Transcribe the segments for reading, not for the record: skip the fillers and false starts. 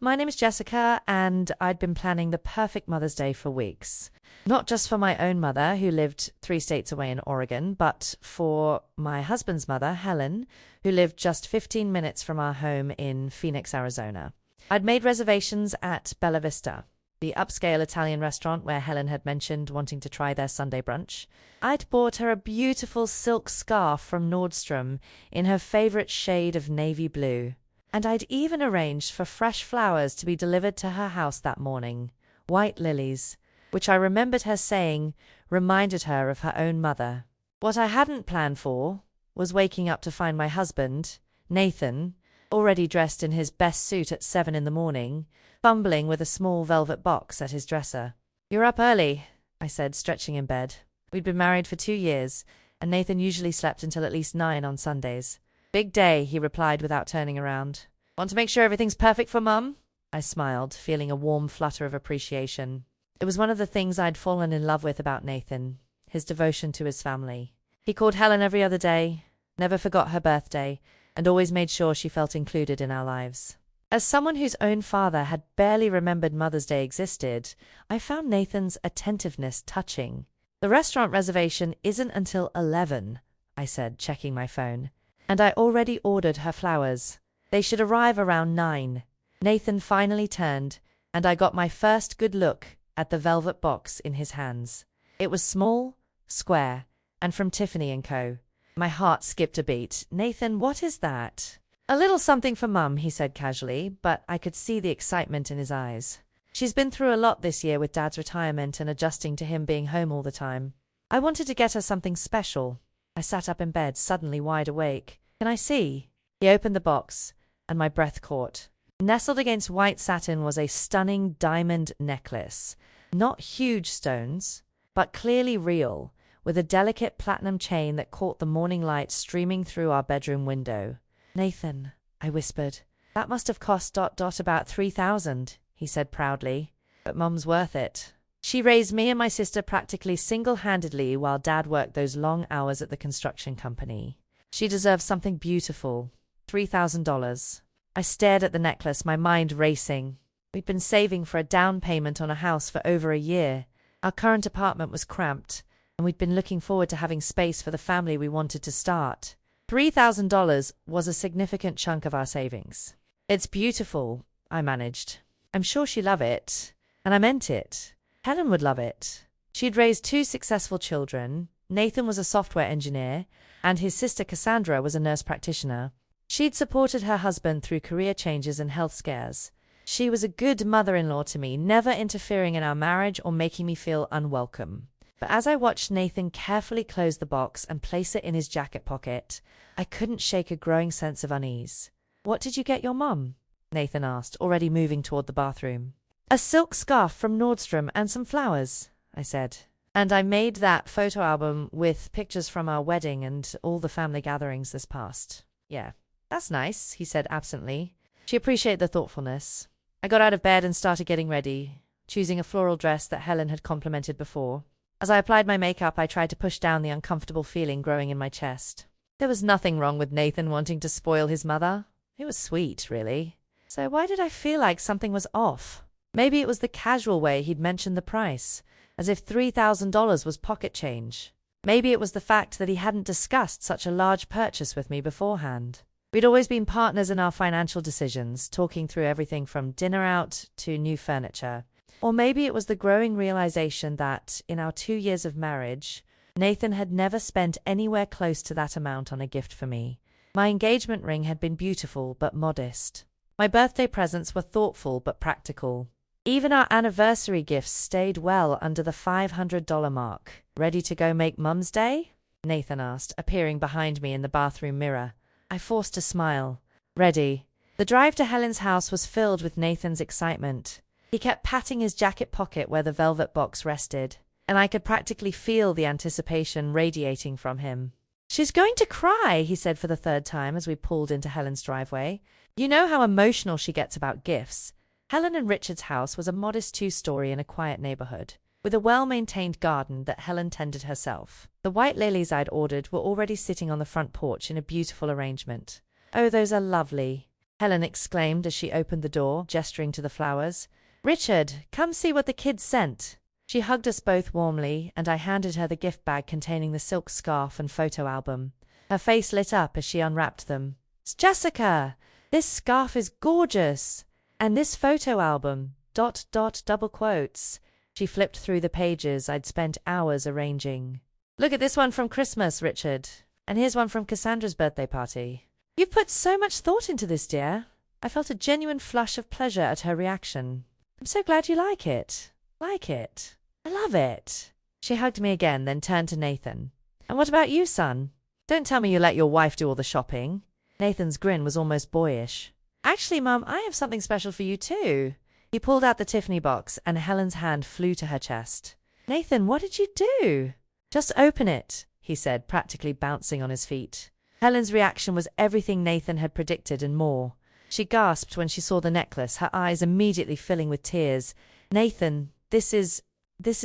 My name is Jessica, and I'd been planning the perfect Mother's Day for weeks. Not just for my own mother, who lived 3 states away in Oregon, but for my husband's mother, Helen, who lived just 15 minutes from our home in Phoenix, Arizona. I'd made reservations at Bella Vista, the upscale Italian restaurant where Helen had mentioned wanting to try their Sunday brunch. I'd bought her a beautiful silk scarf from Nordstrom in her favorite shade of navy blue. And I'd even arranged for fresh flowers to be delivered to her house that morning, white lilies, which I remembered her saying reminded her of her own mother. What I hadn't planned for was waking up to find my husband, Nathan, already dressed in his best suit at 7 in the morning, fumbling with a small velvet box at his dresser. "You're up early," I said, stretching in bed. We'd been married for 2 years, and Nathan usually slept until at least 9 on Sundays. "Big day," he replied without turning around. "Want to make sure everything's perfect for Mum?" I smiled, feeling a warm flutter of appreciation. It was one of the things I'd fallen in love with about Nathan, his devotion to his family. He called Helen every other day, never forgot her birthday, and always made sure she felt included in our lives. As someone whose own father had barely remembered Mother's Day existed, I found Nathan's attentiveness touching. "The restaurant reservation isn't until 11, I said, checking my phone. "And I already ordered her flowers. They should arrive around 9. Nathan finally turned, and I got my first good look at the velvet box in his hands. It was small, square, and from Tiffany & Co. My heart skipped a beat. "Nathan, what is that?" "A little something for Mum," he said casually, but I could see the excitement in his eyes. She's been through a lot this year with Dad's retirement and adjusting to him being home all the time. I wanted to get her something special. I sat up in bed, suddenly wide awake. "Can I see?" He opened the box, and my breath caught. Nestled against white satin was a stunning diamond necklace. Not huge stones, but clearly real, with a delicate platinum chain that caught the morning light streaming through our bedroom window. "Nathan," I whispered. "That must have cost about 3,000, he said proudly. "But Mum's worth it. She raised me and my sister practically single-handedly while Dad worked those long hours at the construction company. She deserves something beautiful. $3,000. I stared at the necklace, my mind racing. We'd been saving for a down payment on a house for over a year. Our current apartment was cramped, and we'd been looking forward to having space for the family we wanted to start. $3,000 was a significant chunk of our savings. "It's beautiful," I managed. "I'm sure she'll love it." And I meant it. Helen would love it. She'd raised 2 successful children. Nathan was a software engineer, and his sister Cassandra was a nurse practitioner. She'd supported her husband through career changes and health scares. She was a good mother-in-law to me, never interfering in our marriage or making me feel unwelcome. But as I watched Nathan carefully close the box and place it in his jacket pocket, I couldn't shake a growing sense of unease. "What did you get your mum?" Nathan asked, already moving toward the bathroom. "A silk scarf from Nordstrom and some flowers," I said. "And I made that photo album with pictures from our wedding and all the family gatherings this past." "Yeah, that's nice," he said absently. She appreciated the thoughtfulness. I got out of bed and started getting ready, choosing a floral dress that Helen had complimented before. As I applied my makeup, I tried to push down the uncomfortable feeling growing in my chest. There was nothing wrong with Nathan wanting to spoil his mother. It was sweet, really. So why did I feel like something was off? Maybe it was the casual way he'd mentioned the price, as if $3,000 was pocket change. Maybe it was the fact that he hadn't discussed such a large purchase with me beforehand. We'd always been partners in our financial decisions, talking through everything from dinner out to new furniture. Or maybe it was the growing realization that, in our 2 years of marriage, Nathan had never spent anywhere close to that amount on a gift for me. My engagement ring had been beautiful but modest. My birthday presents were thoughtful but practical. Even our anniversary gifts stayed well under the $500 mark. "Ready to go make Mum's Day?" Nathan asked, appearing behind me in the bathroom mirror. I forced a smile. "Ready." The drive to Helen's house was filled with Nathan's excitement. He kept patting his jacket pocket where the velvet box rested, and I could practically feel the anticipation radiating from him. "She's going to cry," he said for the 3rd time as we pulled into Helen's driveway. You know how emotional she gets about gifts. Helen and Richard's house was a modest 2-story in a quiet neighborhood, with a well-maintained garden that Helen tended herself. The white lilies I'd ordered were already sitting on the front porch in a beautiful arrangement. "Oh, those are lovely." Helen exclaimed as she opened the door, gesturing to the flowers. "Richard, come see what the kids sent." She hugged us both warmly, and I handed her the gift bag containing the silk scarf and photo album. Her face lit up as she unwrapped them. "It's Jessica! This scarf is gorgeous! And this photo album, .. double quotes. She flipped through the pages I'd spent hours arranging. "Look at this one from Christmas, Richard. And here's one from Cassandra's birthday party." "You've put so much thought into this, dear." I felt a genuine flush of pleasure at her reaction. "I'm so glad you like it. Like it. I love it." She hugged me again, then turned to Nathan. "And what about you, son? Don't tell me you let your wife do all the shopping." Nathan's grin was almost boyish. "Actually, Mum, I have something special for you too." He pulled out the Tiffany box, and Helen's hand flew to her chest. "Nathan, what did you do?" "Just open it," he said, practically bouncing on his feet. Helen's reaction was everything Nathan had predicted and more. She gasped when she saw the necklace, her eyes immediately filling with tears. "Nathan, this is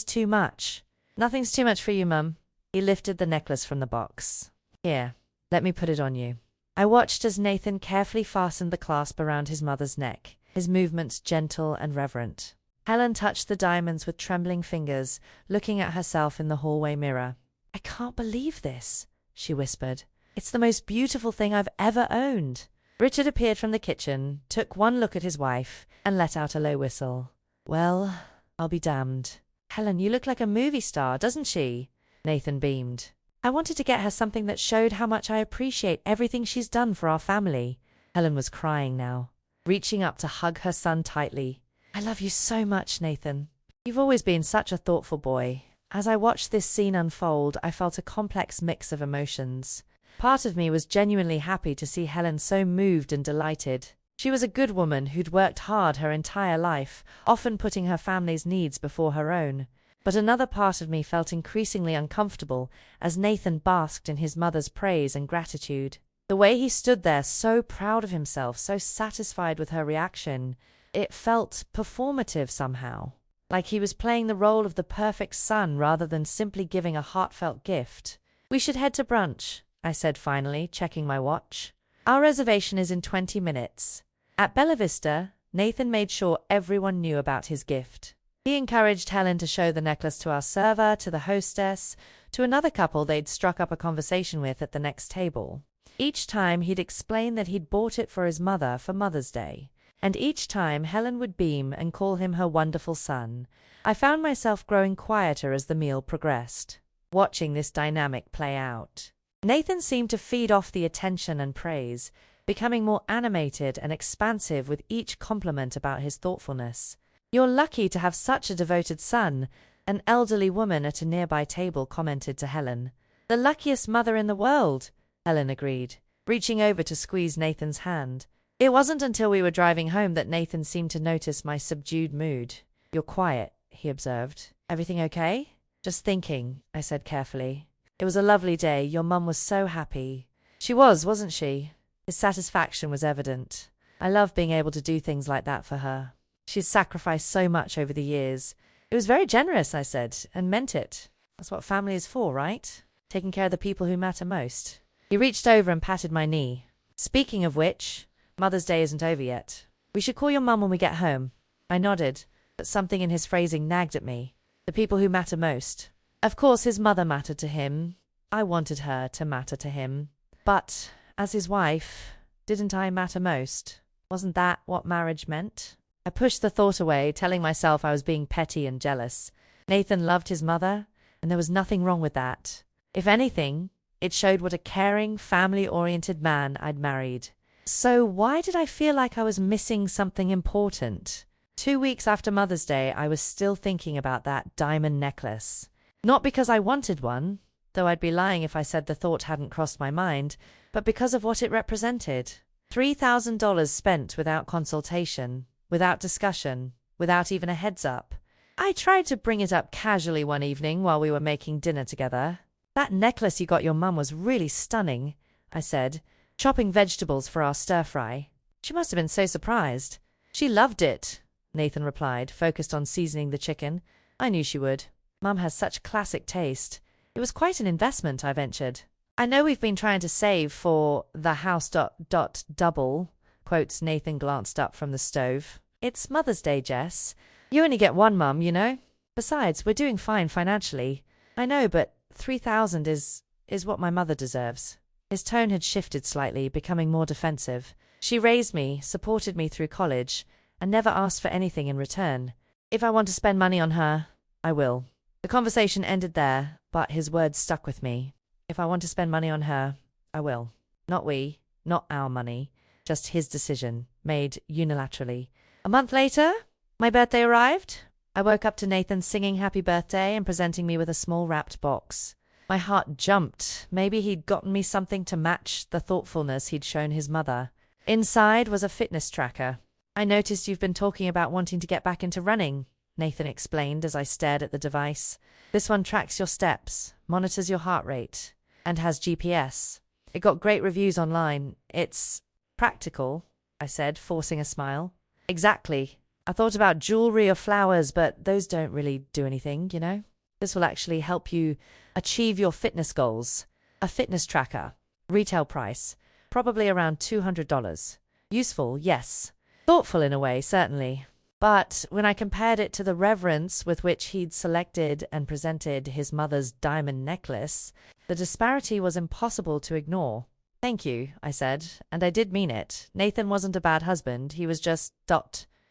too much." "Nothing's too much for you, Mum." He lifted the necklace from the box. "Here, let me put it on you." I watched as Nathan carefully fastened the clasp around his mother's neck, his movements gentle and reverent. Helen touched the diamonds with trembling fingers, looking at herself in the hallway mirror. "I can't believe this," she whispered. "It's the most beautiful thing I've ever owned." Richard appeared from the kitchen, took one look at his wife, and let out a low whistle. "Well, I'll be damned. Helen, you look like a movie star, doesn't she?" Nathan beamed. "I wanted to get her something that showed how much I appreciate everything she's done for our family." Helen was crying now, reaching up to hug her son tightly. "I love you so much, Nathan. You've always been such a thoughtful boy." As I watched this scene unfold, I felt a complex mix of emotions. Part of me was genuinely happy to see Helen so moved and delighted. She was a good woman who'd worked hard her entire life, often putting her family's needs before her own. But another part of me felt increasingly uncomfortable as Nathan basked in his mother's praise and gratitude. The way he stood there, so proud of himself, so satisfied with her reaction, it felt performative somehow, like he was playing the role of the perfect son rather than simply giving a heartfelt gift. "We should head to brunch," I said finally, checking my watch. "Our reservation is in 20 minutes. At Bella Vista, Nathan made sure everyone knew about his gift. He encouraged Helen to show the necklace to our server, to the hostess, to another couple they'd struck up a conversation with at the next table. Each time he'd explain that he'd bought it for his mother for Mother's Day. And each time Helen would beam and call him her wonderful son. I found myself growing quieter as the meal progressed, watching this dynamic play out. Nathan seemed to feed off the attention and praise, becoming more animated and expansive with each compliment about his thoughtfulness. "You're lucky to have such a devoted son," an elderly woman at a nearby table commented to Helen. "The luckiest mother in the world," Helen agreed, reaching over to squeeze Nathan's hand. It wasn't until we were driving home that Nathan seemed to notice my subdued mood. "You're quiet," he observed. "Everything okay?" "Just thinking," I said carefully. "It was a lovely day. Your mum was so happy." "She was, wasn't she?" His satisfaction was evident. "I love being able to do things like that for her. She's sacrificed so much over the years." "It was very generous," I said, and meant it. That's what family is for, right? Taking care of the people who matter most. He reached over and patted my knee. "Speaking of which, Mother's Day isn't over yet. We should call your mum when we get home." I nodded, but something in his phrasing nagged at me. The people who matter most. Of course his mother mattered to him. I wanted her to matter to him. But, as his wife, didn't I matter most? Wasn't that what marriage meant? I pushed the thought away, telling myself I was being petty and jealous. Nathan loved his mother, and there was nothing wrong with that. If anything, it showed what a caring, family-oriented man I'd married. So why did I feel like I was missing something important? 2 weeks after Mother's Day, I was still thinking about that diamond necklace. Not because I wanted one, though I'd be lying if I said the thought hadn't crossed my mind, but because of what it represented. $3,000 spent without consultation, without discussion, without even a heads up. I tried to bring it up casually one evening while we were making dinner together. "That necklace you got your mum was really stunning," I said, chopping vegetables for our stir-fry. She must have been so surprised. "She loved it," Nathan replied, focused on seasoning the chicken. "I knew she would. Mum has such classic taste." "It was quite an investment," I ventured. "I know we've been trying to save for the house double, quotes Nathan glanced up from the stove. It's Mother's Day, Jess. You only get one mum, you know? Besides, we're doing fine financially. I know, but 3,000 is what my mother deserves. His tone had shifted slightly, becoming more defensive. She raised me, supported me through college, and never asked for anything in return. If I want to spend money on her, I will. The conversation ended there, but his words stuck with me. If I want to spend money on her, I will. Not we, not our money, just his decision, made unilaterally. A month later, my birthday arrived. I woke up to Nathan singing happy birthday and presenting me with a small wrapped box. My heart jumped. Maybe he'd gotten me something to match the thoughtfulness he'd shown his mother. Inside was a fitness tracker. I noticed you've been talking about wanting to get back into running, Nathan explained as I stared at the device. This one tracks your steps, monitors your heart rate, and has GPS. It got great reviews online. It's practical, I said, forcing a smile. Exactly. I thought about jewelry or flowers, but those don't really do anything, you know? This will actually help you achieve your fitness goals. A fitness tracker. Retail price. Probably around $200. Useful, yes. Thoughtful in a way, certainly. But when I compared it to the reverence with which he'd selected and presented his mother's diamond necklace, the disparity was impossible to ignore. Thank you, I said, and I did mean it. Nathan wasn't a bad husband, he was just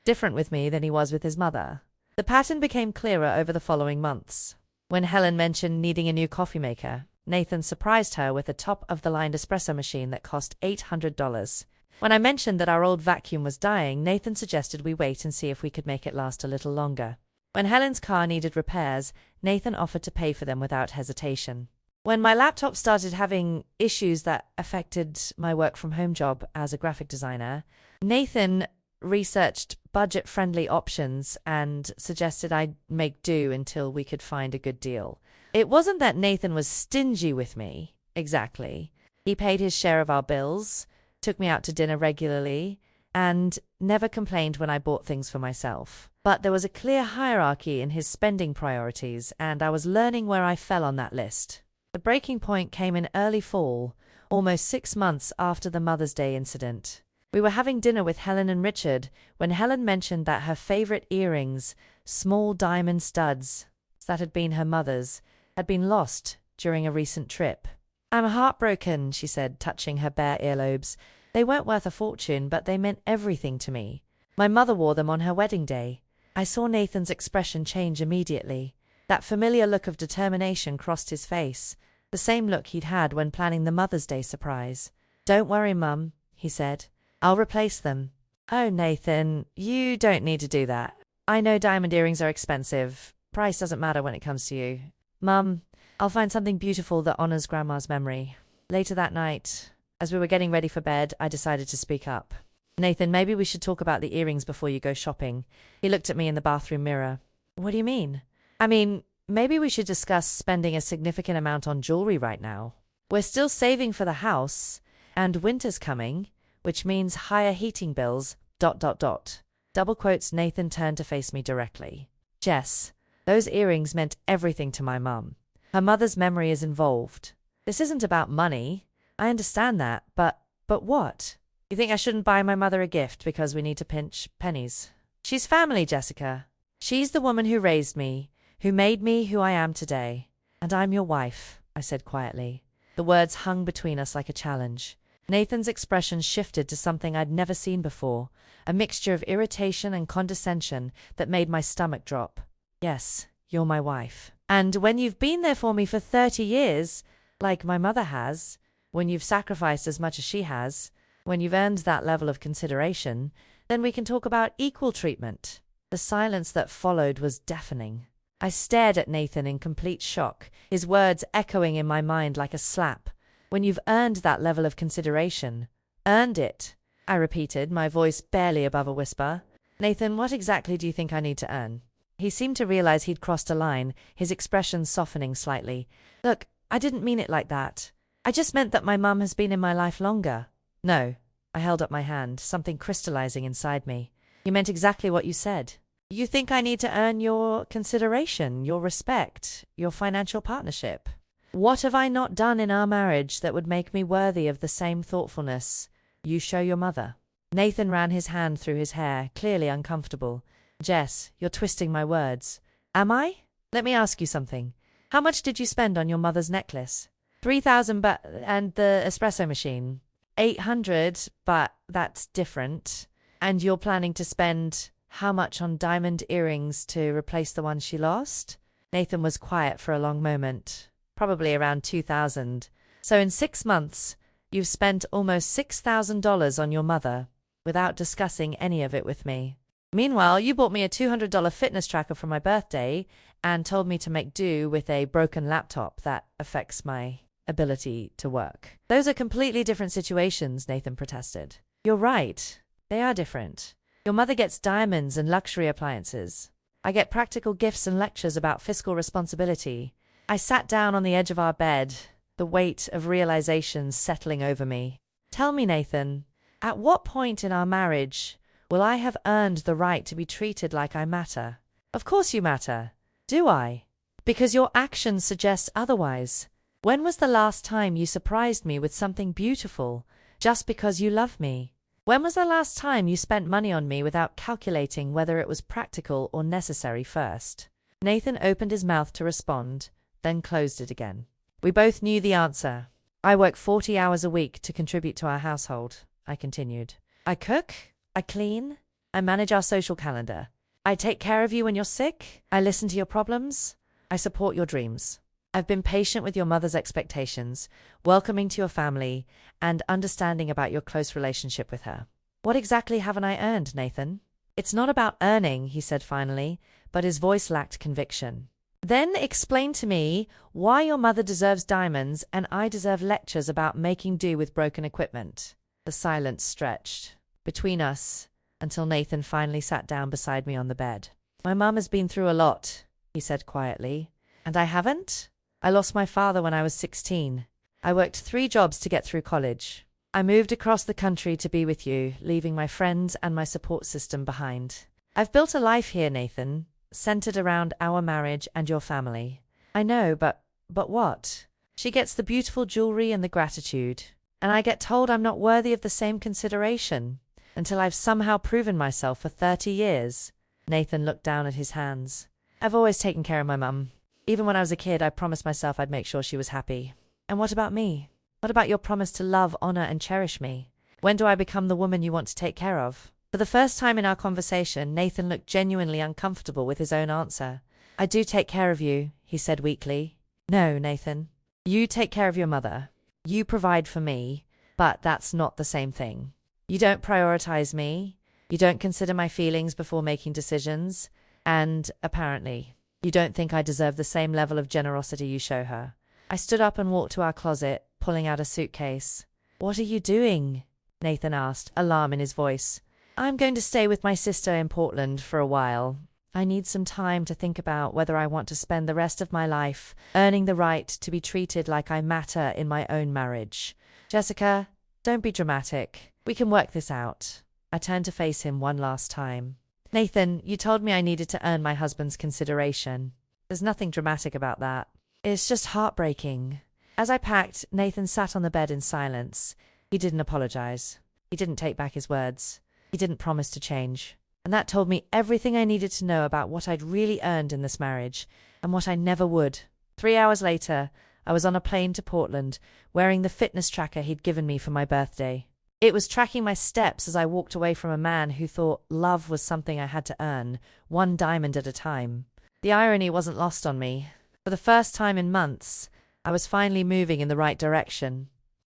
different with me than he was with his mother. The pattern became clearer over the following months. When Helen mentioned needing a new coffee maker, Nathan surprised her with a top-of-the-line espresso machine that cost $800. When I mentioned that our old vacuum was dying, Nathan suggested we wait and see if we could make it last a little longer. When Helen's car needed repairs, Nathan offered to pay for them without hesitation. When my laptop started having issues that affected my work-from-home job as a graphic designer, Nathan researched budget-friendly options and suggested I make do until we could find a good deal. It wasn't that Nathan was stingy with me, exactly. He paid his share of our bills, took me out to dinner regularly, and never complained when I bought things for myself. But there was a clear hierarchy in his spending priorities, and I was learning where I fell on that list. The breaking point came in early fall, almost 6 months after the Mother's Day incident. We were having dinner with Helen and Richard when Helen mentioned that her favorite earrings, small diamond studs that had been her mother's, had been lost during a recent trip. I'm heartbroken, she said, touching her bare earlobes. They weren't worth a fortune, but they meant everything to me. My mother wore them on her wedding day. I saw Nathan's expression change immediately. That familiar look of determination crossed his face, the same look he'd had when planning the Mother's Day surprise. Don't worry, Mum, he said. I'll replace them. Oh, Nathan, you don't need to do that. I know diamond earrings are expensive. Price doesn't matter when it comes to you. Mum, I'll find something beautiful that honors Grandma's memory. Later that night, as we were getting ready for bed, I decided to speak up. Nathan, maybe we should talk about the earrings before you go shopping. He looked at me in the bathroom mirror. What do you mean? I mean, maybe we should discuss spending a significant amount on jewelry right now. We're still saving for the house, and winter's coming, which means higher heating bills, ... Double quotes. Nathan turned to face me directly. Jess, those earrings meant everything to my mum. Her mother's memory is involved. This isn't about money. I understand that, but what? You think I shouldn't buy my mother a gift because we need to pinch pennies? She's family, Jessica. She's the woman who raised me, who made me who I am today. And I'm your wife, I said quietly. The words hung between us like a challenge. Nathan's expression shifted to something I'd never seen before, a mixture of irritation and condescension that made my stomach drop. Yes, you're my wife. And when you've been there for me for 30 years, like my mother has, when you've sacrificed as much as she has, when you've earned that level of consideration, then we can talk about equal treatment. The silence that followed was deafening. I stared at Nathan in complete shock, his words echoing in my mind like a slap. When you've earned that level of consideration. Earned it, I repeated, my voice barely above a whisper. Nathan, what exactly do you think I need to earn? He seemed to realize he'd crossed a line, his expression softening slightly. Look, I didn't mean it like that. I just meant that my mum has been in my life longer. No, I held up my hand, something crystallizing inside me. You meant exactly what you said. You think I need to earn your consideration, your respect, your financial partnership. What have I not done in our marriage that would make me worthy of the same thoughtfulness you show your mother? Nathan ran his hand through his hair, clearly uncomfortable. Jess, you're twisting my words. Am I? Let me ask you something. How much did you spend on your mother's necklace? 3,000 and the espresso machine. 800, but that's different. And you're planning to spend how much on diamond earrings to replace the ones she lost? Nathan was quiet for a long moment. Probably around 2,000. So in 6 months, you've spent almost $6,000 on your mother, without discussing any of it with me. Meanwhile, you bought me a $200 fitness tracker for my birthday and told me to make do with a broken laptop that affects my ability to work. Those are completely different situations, Nathan protested. You're right. They are different. Your mother gets diamonds and luxury appliances. I get practical gifts and lectures about fiscal responsibility. I sat down on the edge of our bed, the weight of realization settling over me. Tell me, Nathan, at what point in our marriage will I have earned the right to be treated like I matter? Of course you matter. Do I? Because your actions suggest otherwise. When was the last time you surprised me with something beautiful, just because you love me? When was the last time you spent money on me without calculating whether it was practical or necessary first? Nathan opened his mouth to respond, then closed it again. We both knew the answer. I work 40 hours a week to contribute to our household, I continued. I cook, I clean, I manage our social calendar. I take care of you when you're sick, I listen to your problems, I support your dreams. I've been patient with your mother's expectations, welcoming to your family, and understanding about your close relationship with her. What exactly haven't I earned, Nathan? It's not about earning, he said finally, but his voice lacked conviction. Then explain to me why your mother deserves diamonds and I deserve lectures about making do with broken equipment. The silence stretched between us until Nathan finally sat down beside me on the bed. My mum has been through a lot, he said quietly. And I haven't? I lost my father when I was 16. I worked 3 jobs to get through college. I moved across the country to be with you, leaving my friends and my support system behind. I've built a life here, Nathan, centered around our marriage and your family. I know, but what? She gets the beautiful jewelry and the gratitude, and I get told I'm not worthy of the same consideration until I've somehow proven myself for 30 years. Nathan looked down at his hands. I've always taken care of my mum. Even when I was a kid, I promised myself I'd make sure she was happy. And what about me? What about your promise to love, honor, and cherish me? When do I become the woman you want to take care of? For the first time in our conversation, Nathan looked genuinely uncomfortable with his own answer. I do take care of you, he said weakly. No, Nathan. You take care of your mother. You provide for me, but that's not the same thing. You don't prioritize me. You don't consider my feelings before making decisions. And, apparently, you don't think I deserve the same level of generosity you show her. I stood up and walked to our closet, pulling out a suitcase. What are you doing? Nathan asked, alarm in his voice. I'm going to stay with my sister in Portland for a while. I need some time to think about whether I want to spend the rest of my life earning the right to be treated like I matter in my own marriage. Jessica, don't be dramatic. We can work this out. I turned to face him one last time. Nathan, you told me I needed to earn my husband's consideration. There's nothing dramatic about that. It's just heartbreaking. As I packed, Nathan sat on the bed in silence. He didn't apologize. He didn't take back his words. He didn't promise to change. And that told me everything I needed to know about what I'd really earned in this marriage, and what I never would. 3 hours later, I was on a plane to Portland, wearing the fitness tracker he'd given me for my birthday. It was tracking my steps as I walked away from a man who thought love was something I had to earn, 1 diamond at a time. The irony wasn't lost on me. For the first time in months, I was finally moving in the right direction.